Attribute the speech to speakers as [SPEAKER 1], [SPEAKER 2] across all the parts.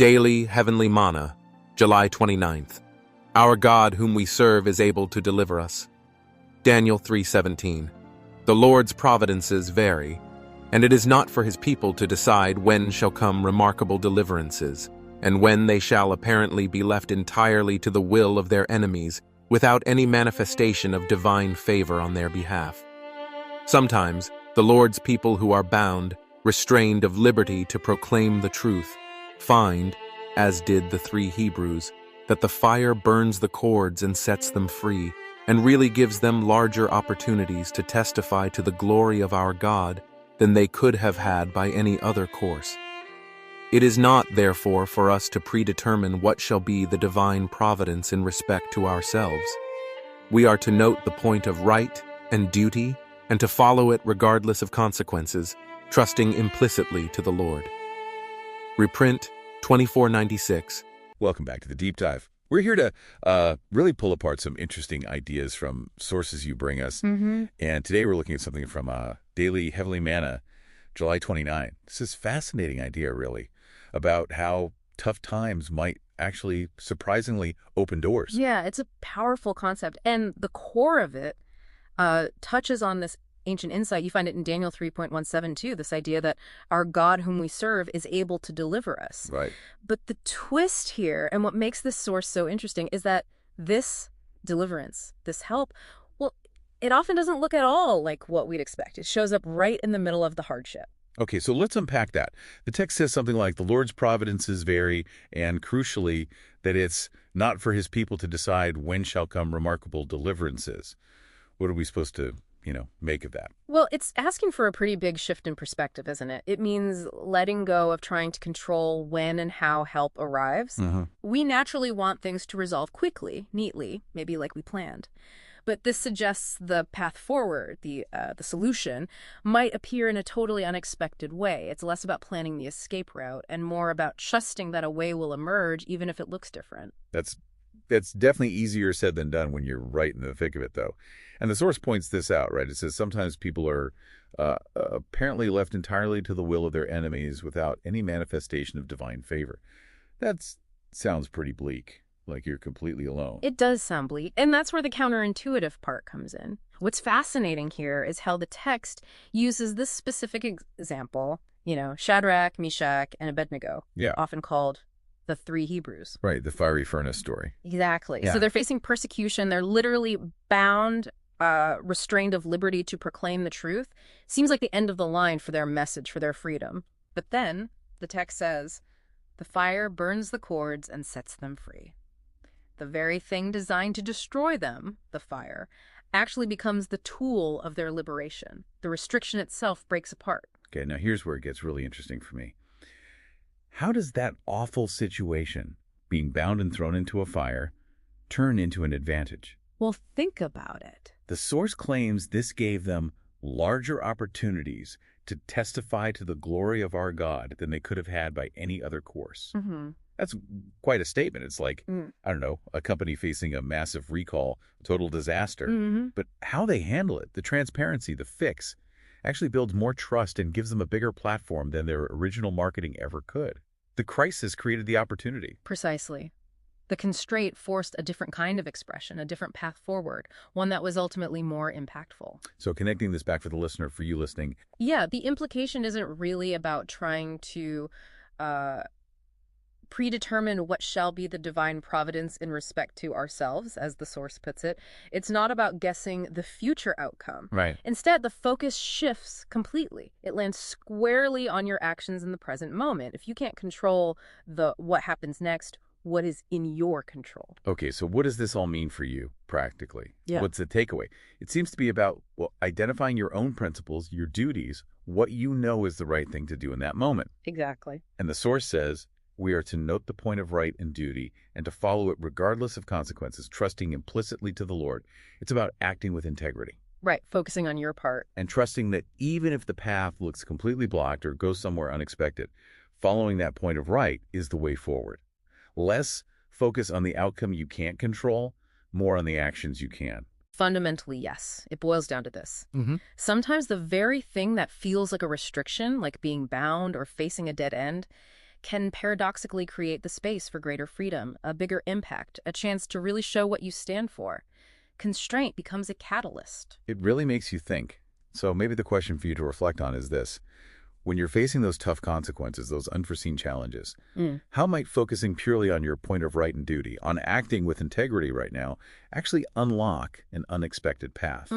[SPEAKER 1] Daily Heavenly Manna, July 29th. Our God whom we serve is able to deliver us. Daniel 3:17. The Lord's providences vary, and it is not for his people to decide when shall come remarkable deliverances, and when they shall apparently be left entirely to the will of their enemies, without any manifestation of divine favor on their behalf. Sometimes, the Lord's people who are bound, restrained of liberty to proclaim the truth, find, as did the 3 Hebrews, that the fire burns the cords and sets them free, and really gives them larger opportunities to testify to the glory of our God than they could have had by any other course. It is not, therefore, for us to predetermine what shall be the divine providence in respect to ourselves. We are to note the point of right and duty, and to follow it regardless of consequences, trusting implicitly to the Lord. Reprint 2496.
[SPEAKER 2] Welcome back to the Deep Dive. We're here to really pull apart some interesting ideas from sources you bring us. And today we're looking at something from Daily Heavenly Manna, July 29. This is a fascinating idea, really, about how tough times might actually surprisingly open doors.
[SPEAKER 3] Yeah, it's a powerful concept. And the core of it touches on this ancient insight. You find it in Daniel 3.17 too, this idea that our God whom we serve is able to deliver us.
[SPEAKER 2] Right.
[SPEAKER 3] But the twist here, and what makes this source so interesting, is that this deliverance, this help, well, it often doesn't look at all like what we'd expect. It shows up right in the middle of the hardship.
[SPEAKER 2] Okay, so let's unpack that. The text says something like, the Lord's providences vary, and crucially, that it's not for his people to decide when shall come remarkable deliverances. What are we supposed to make of that?
[SPEAKER 3] Well, it's asking for a pretty big shift in perspective, isn't it? It means letting go of trying to control when and how help arrives. We naturally want things to resolve quickly, neatly, maybe like we planned. But this suggests the path forward, the solution, might appear in a totally unexpected way. It's less about planning the escape route and more about trusting that a way will emerge, even if it looks different.
[SPEAKER 2] That's definitely easier said than done when you're right in the thick of it, though. And the source points this out, right? It says sometimes people are apparently left entirely to the will of their enemies without any manifestation of divine favor. That sounds pretty bleak, like you're completely alone.
[SPEAKER 3] It does sound bleak, and that's where the counterintuitive part comes in. What's fascinating here is how the text uses this specific example, Shadrach, Meshach, and Abednego, often called the 3 Hebrews.
[SPEAKER 2] Right, the fiery furnace story.
[SPEAKER 3] Exactly.
[SPEAKER 2] Yeah.
[SPEAKER 3] So they're facing persecution. They're literally bound, restrained of liberty to proclaim the truth. Seems like the end of the line for their message, for their freedom. But then the text says, the fire burns the cords and sets them free. The very thing designed to destroy them, the fire, actually becomes the tool of their liberation. The restriction itself breaks apart.
[SPEAKER 2] Okay, now here's where it gets really interesting for me. How does that awful situation, being bound and thrown into a fire, turn into an advantage?
[SPEAKER 3] Well, think about it.
[SPEAKER 2] The source claims this gave them larger opportunities to testify to the glory of our God than they could have had by any other course. That's quite a statement. It's like, I don't know, a company facing a massive recall, total disaster. But how they handle it, the transparency, the fix, actually builds more trust and gives them a bigger platform than their original marketing ever could. The crisis created the opportunity.
[SPEAKER 3] Precisely. The constraint forced a different kind of expression, a different path forward, one that was ultimately more impactful.
[SPEAKER 2] So connecting this back for the listener, for you listening.
[SPEAKER 3] Yeah, the implication isn't really about trying to predetermine what shall be the divine providence in respect to ourselves, as the source puts it. It's not about guessing the future outcome.
[SPEAKER 2] Right.
[SPEAKER 3] Instead, the focus shifts completely. It lands squarely on your actions in the present moment. If you can't control what happens next, what is in your control?
[SPEAKER 2] Okay, so what does this all mean for you practically?
[SPEAKER 3] Yeah.
[SPEAKER 2] What's the takeaway? It seems to be about identifying your own principles, your duties, what you know is the right thing to do in that moment.
[SPEAKER 3] Exactly.
[SPEAKER 2] And the source says, we are to note the point of right and duty and to follow it regardless of consequences, trusting implicitly to the Lord. It's about acting with integrity.
[SPEAKER 3] Right, focusing on your part.
[SPEAKER 2] And trusting that even if the path looks completely blocked or goes somewhere unexpected, following that point of right is the way forward. Less focus on the outcome you can't control, more on the actions you can.
[SPEAKER 3] Fundamentally, yes. It boils down to this. Sometimes the very thing that feels like a restriction, like being bound or facing a dead end, can paradoxically create the space for greater freedom, a bigger impact, a chance to really show what you stand for. Constraint becomes a catalyst.
[SPEAKER 2] It really makes you think. So maybe the question for you to reflect on is this. When you're facing those tough consequences, those unforeseen challenges, how might focusing purely on your point of right and duty, on acting with integrity right now, actually unlock an unexpected path?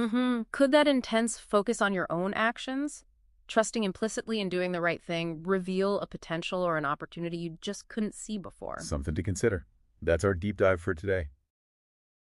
[SPEAKER 3] Could that intense focus on your own actions, trusting implicitly in doing the right thing, reveal a potential or an opportunity you just couldn't see before?
[SPEAKER 2] Something to consider. That's our deep dive for today.